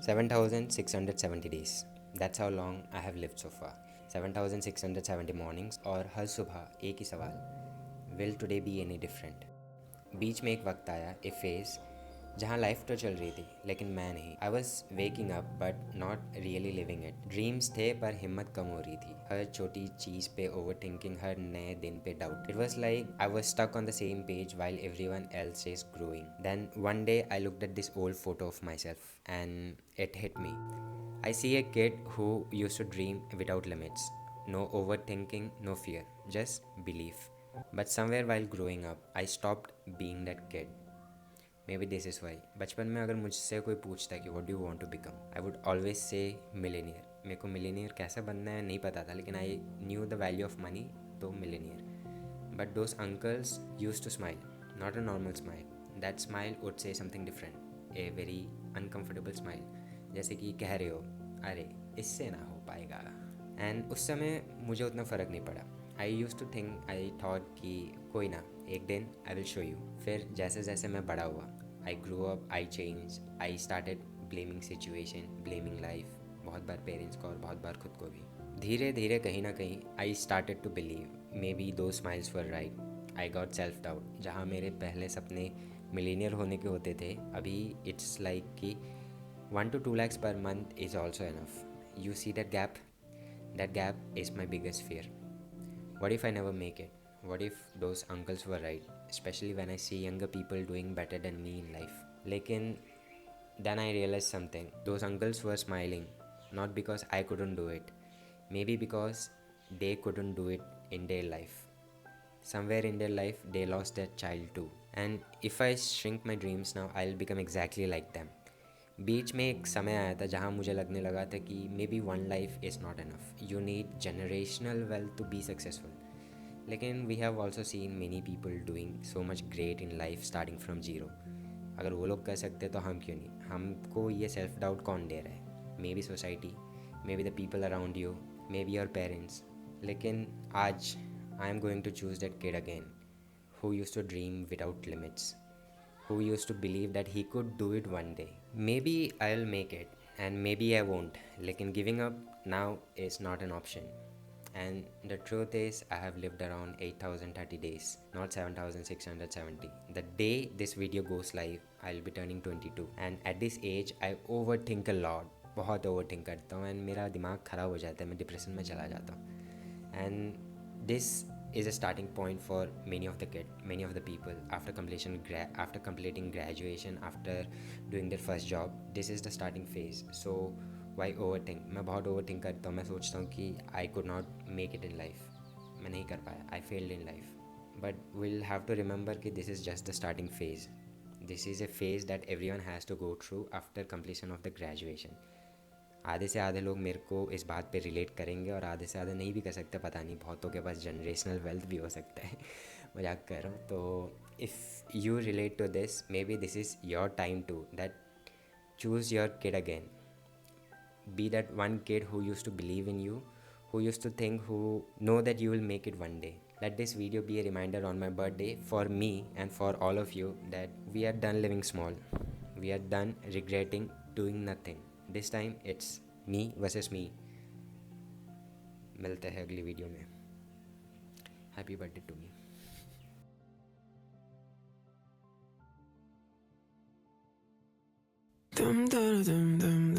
7,670 days. That's how long I have lived so far. 7,670 mornings और हर सुबह एक ही सवाल, Will today be any different? बीच में एक वक्त आया, ए फेज, जहाँ लाइफ तो चल रही थी लेकिन मैं नहीं. I was waking up but not really living it. Dreams थे पर हिम्मत कम हो रही थी. हर छोटी चीज़ पे ओवर थिंकिंग, हर नए दिन पे doubt. It was like I was stuck on the same page while every one else is growing. Then one day I looked at this old photo of my self and it hit me. I see a kid who used to dream without limits. No overthinking, no fear, just belief. But somewhere while growing up, I stopped being that kid. Maybe this is why. बचपन में अगर मुझसे कोई पूछता कि what do you want to become, I would always say millionaire. मेरे को millionaire कैसे बनना है नहीं पता था, लेकिन I knew the value of money, तो millionaire. But those uncles used to smile, not a normal smile. That smile would say something different, a very uncomfortable smile. जैसे कि कह रहे हो, अरे इससे ना हो पाएगा. एंड उस समय मुझे उतना फ़र्क नहीं पड़ा. I use to think, I thought कि कोई ना, एक दिन आई विल शो यू. फिर जैसे जैसे मैं बड़ा हुआ, I grow up, I change, I started blaming situation, blaming life, बहुत बार पेरेंट्स को और बहुत बार खुद को भी. धीरे धीरे कहीं ना कहीं I started to believe maybe those smiles were right. I got self doubt. जहाँ मेरे पहले सपने मिलीनियर होने के होते थे, अभी इट्स लाइक कि 1 to 2 lakhs per month is also enough. You see that gap? That gap is my biggest fear. What if I never make it? What if those uncles were right? Especially when I see younger people doing better than me in life. Lekin then I realized something. Those uncles were smiling, not because I couldn't do it. Maybe because they couldn't do it in their life. Somewhere in their life, they lost their child too. And if I shrink my dreams now, I'll become exactly like them. बीच में एक समय आया था जहाँ मुझे लगने लगा था कि maybe one life is not enough. You need generational wealth to be successful. लेकिन we have also seen many people doing so much great in life starting from zero. अगर वो लोग कर सकते तो हम क्यों नहीं. हमको ये सेल्फ डाउट कौन दे रहा है? Maybe society, maybe the people around you, maybe your parents. लेकिन आज I am going to choose that kid again who used to dream without limits, who used to believe that he could do it one day. Maybe I'll make it and maybe I won't. Lekin giving up now is not an option. And the truth is, I have lived around 8,030 days, not 7,670. The day this video goes live, I'll be turning 22. And at this age, I overthink a lot. बहुत overthink करता हूँ and मेरा दिमाग ख़राब हो जाता है, मैं डिप्रेशन में चला जाता हूँ. And this is a starting point for many of the people after completing graduation, after doing their first job. This is the starting phase. So why overthink? मैं बहुत overthink करता हूँ. मैं सोचता हूँ कि I could not make it in life. मैं नहीं कर पाया. I failed in life. But we'll have to remember कि this is just the starting phase. This is a phase that everyone has to go through after completion of the graduation. आधे से आधे लोग मेरे को इस बात पे रिलेट करेंगे और आधे से आधे नहीं भी कर सकते. पता नहीं, बहुतों के पास जनरेशनल वेल्थ भी हो सकता है. मजाक कर रहा हूँ. तो if you relate to this, maybe this is your time to that choose your kid again. Be that one kid who use to believe in you, who used to think, who know that you will make it one day. Let this video be a reminder on my birthday for me and for all of you that we are done living small. We are done regretting doing nothing. This time it's me versus me. मिलते हैं अगली वीडियो में. Happy birthday to me. Dum dum dum dum